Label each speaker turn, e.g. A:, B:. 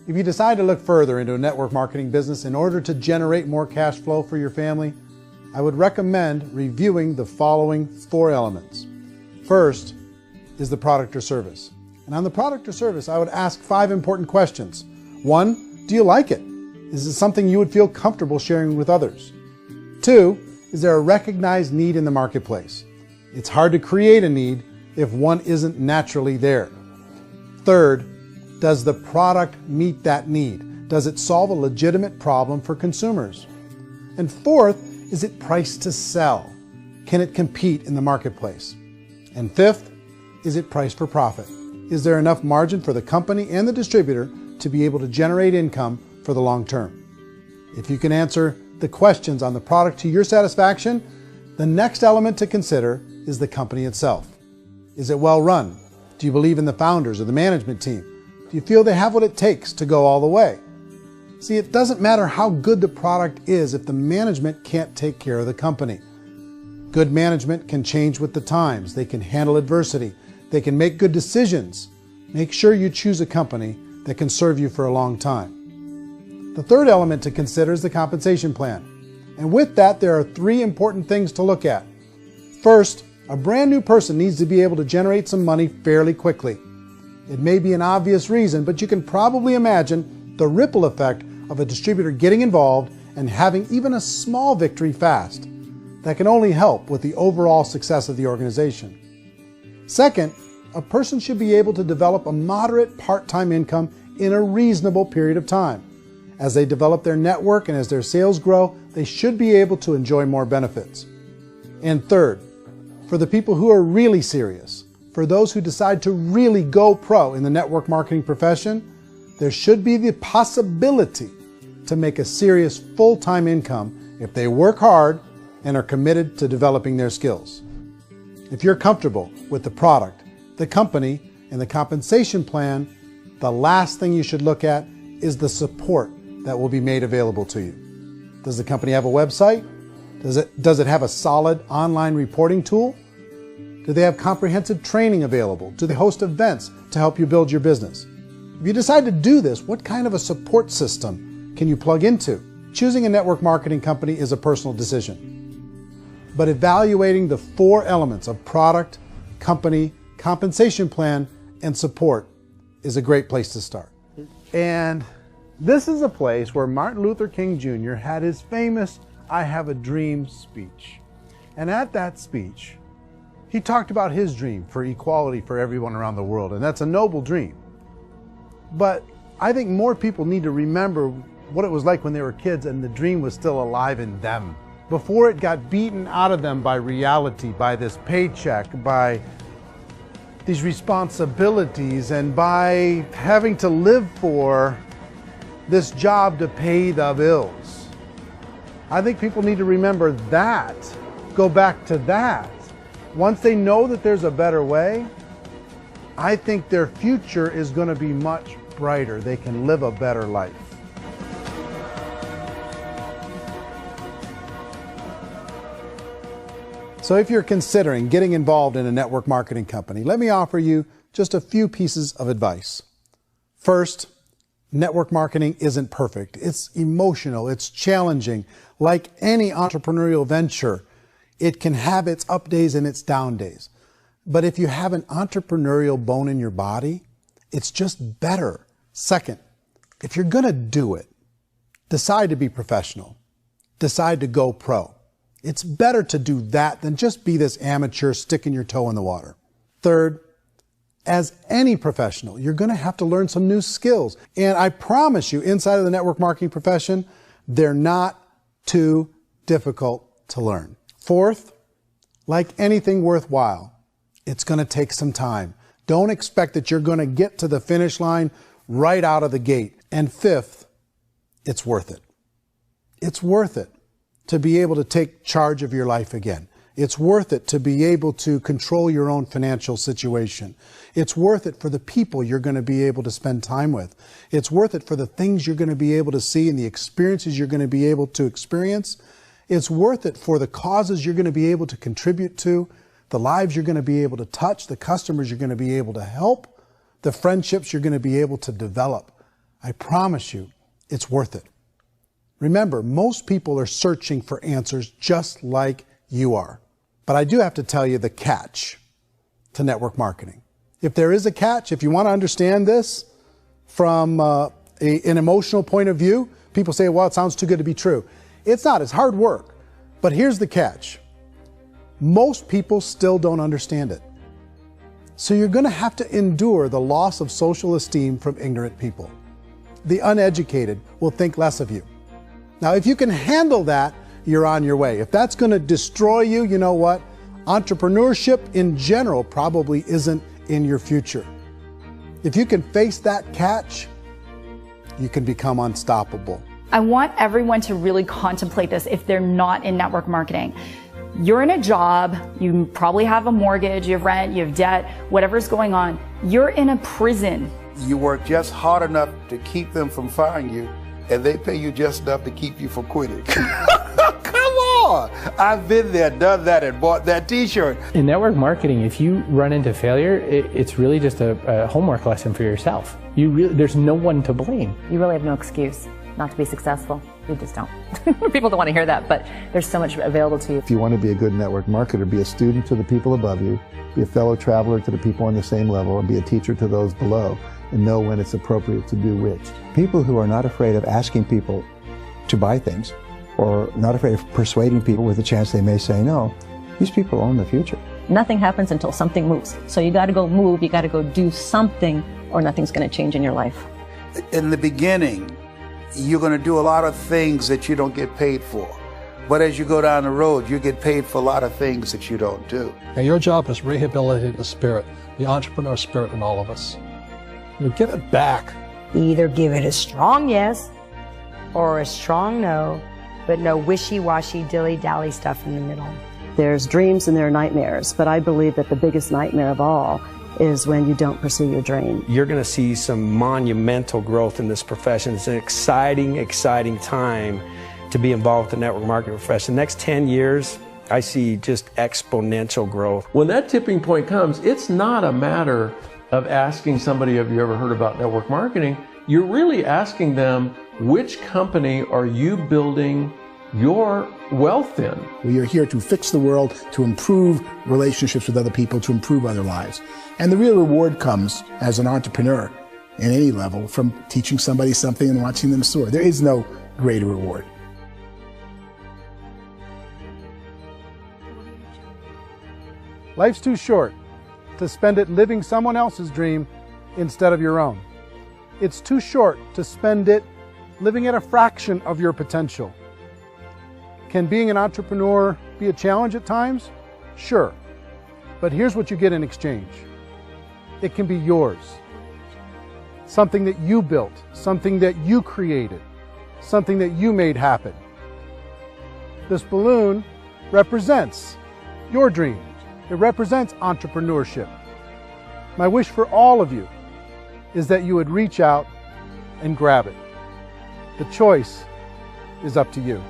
A: If you decide to look further into a network marketing business in order to generate more cash flow for your family, I would recommend reviewing the following 4 elements. First is the product or service. And on the product or service, I would ask 5 important questions. 1, do you like it? Is it something you would feel comfortable sharing with others? 2, is there a recognized need in the marketplace? It's hard to create a need if one isn't naturally there. Third, does the product meet that need? Does it solve a legitimate problem for consumers? And fourth, is it priced to sell? Can it compete in the marketplace? And fifth, is it priced for profit? Is there enough margin for the company and the distributor to be able to generate income for the long term? If you can answer the questions on the product to your satisfaction, the next element to consider is the company itself. Is it well run? Do you believe in the founders or the management team? Do you feel they have what it takes to go all the way? See, it doesn't matter how good the product is if the management can't take care of the company. Good management can change with the times. They can handle adversity. They can make good decisions. Make sure you choose a company that can serve you for a long time. The third element to consider is the compensation plan. And with that, there are 3 important things to look at. First, a brand new person needs to be able to generate some money fairly quickly. It may be an obvious reason, but you can probably imagine the ripple effect of a distributor getting involved and having even a small victory fast. That can only help with the overall success of the organization. Second, a person should be able to develop a moderate part-time income in a reasonable period of time. As they develop their network and as their sales grow, they should be able to enjoy more benefits. And third, for the people who are really serious, for those who decide to really go pro in the network marketing profession, there should be the possibility to make a serious full-time income if they work hard and are committed to developing their skills. If you're comfortable with the product, the company, and the compensation plan, the last thing you should look at is the support that will be made available to you. Does the company have a website? Does it have a solid online reporting tool? Do they have comprehensive training available? Do they host events to help you build your business? If you decide to do this, what kind of a support system can you plug into? Choosing a network marketing company is a personal decision. But evaluating the 4 elements of product, company, compensation plan, and support is a great place to start. And this is a place where Martin Luther King Jr. had his famous "I Have a Dream" speech. And at that speech, he talked about his dream for equality for everyone around the world, and that's a noble dream. But I think more people need to remember what it was like when they were kids and the dream was still alive in them, before it got beaten out of them by reality, by this paycheck, by these responsibilities, and by having to live for this job to pay the bills. I think people need to remember that, go back to that. Once they know that there's a better way, I think their future is going to be much brighter. They can live a better life. So if you're considering getting involved in a network marketing company, let me offer you just a few pieces of advice. First, network marketing isn't perfect. It's emotional, it's challenging. Like any entrepreneurial venture, it can have its up days and its down days. But if you have an entrepreneurial bone in your body, it's just better. Second, if you're going to do it, decide to be professional. Decide to go pro. It's better to do that than just be this amateur sticking your toe in the water. Third, as any professional, you're going to have to learn some new skills. And I promise you, inside of the network marketing profession, they're not too difficult to learn. Fourth, like anything worthwhile, it's going to take some time. Don't expect that you're going to get to the finish line right out of the gate. And fifth, it's worth it. It's worth it to be able to take charge of your life again. It's worth it to be able to control your own financial situation. It's worth it for the people you're going to be able to spend time with. It's worth it for the things you're going to be able to see and the experiences you're going to be able to experience. It's worth it for the causes you're going to be able to contribute to, the lives you're going to be able to touch, the customers you're going to be able to help, the friendships you're going to be able to develop. I promise you, it's worth it. Remember, most people are searching for answers just like you are. But I do have to tell you the catch to network marketing. If there is a catch, if you want to understand this from an emotional point of view, people say, well, it sounds too good to be true. It's not. It's hard work. But here's the catch. Most people still don't understand it. So you're going to have to endure the loss of social esteem from ignorant people. The uneducated will think less of you. Now, if you can handle that, you're on your way. If that's going to destroy you, you know what? Entrepreneurship in general probably isn't in your future. If you can face that catch, you can become unstoppable.
B: I want everyone to really contemplate this if they're not in network marketing. You're in a job, you probably have a mortgage, you have rent, you have debt, whatever's going on. You're in a prison.
C: You work just hard enough to keep them from firing you, and they pay you just enough to keep you from quitting. Come on! I've been there, done that, and bought that t-shirt.
D: In network marketing, if you run into failure, it's really just a homework lesson for yourself. There's no one to blame.
E: You really have no excuse not to be successful. You just don't. People don't want to hear that, but there's so much available to you.
F: If you want to be a good network marketer, be a student to the people above you, be a fellow traveler to the people on the same level, and be a teacher to those below, and know when it's appropriate to do which. People who are not afraid of asking people to buy things, or not afraid of persuading people with a chance they may say no, these people own the future.
E: Nothing happens until something moves. So you got to go move, you got to go do something, or nothing's going to change in your life.
C: In the beginning, you're going to do a lot of things that you don't get paid for. But as you go down the road, you get paid for a lot of things that you don't do.
G: And your job is rehabilitate the spirit, the entrepreneur spirit in all of us. You give it back.
H: Either give it a strong yes or a strong no, but no wishy-washy, dilly-dally stuff in the middle.
I: There's dreams and there are nightmares, but I believe that the biggest nightmare of all is when you don't pursue your dream.
J: You're going to see some monumental growth in this profession. It's an exciting, exciting time to be involved with the network marketing profession. The next 10 years, I see just exponential growth.
K: When that tipping point comes, it's not a matter of asking somebody, have you ever heard about network marketing? You're really asking them, which company are you building your wealth in?
L: We are here to fix the world, to improve relationships with other people, to improve other lives. And the real reward comes as an entrepreneur at any level from teaching somebody something and watching them soar. There is no greater reward.
A: Life's too short to spend it living someone else's dream instead of your own. It's too short to spend it living at a fraction of your potential. Can being an entrepreneur be a challenge at times? Sure. But here's what you get in exchange. It can be yours. Something that you built, something that you created, something that you made happen. This balloon represents your dream. It represents entrepreneurship. My wish for all of you is that you would reach out and grab it. The choice is up to you.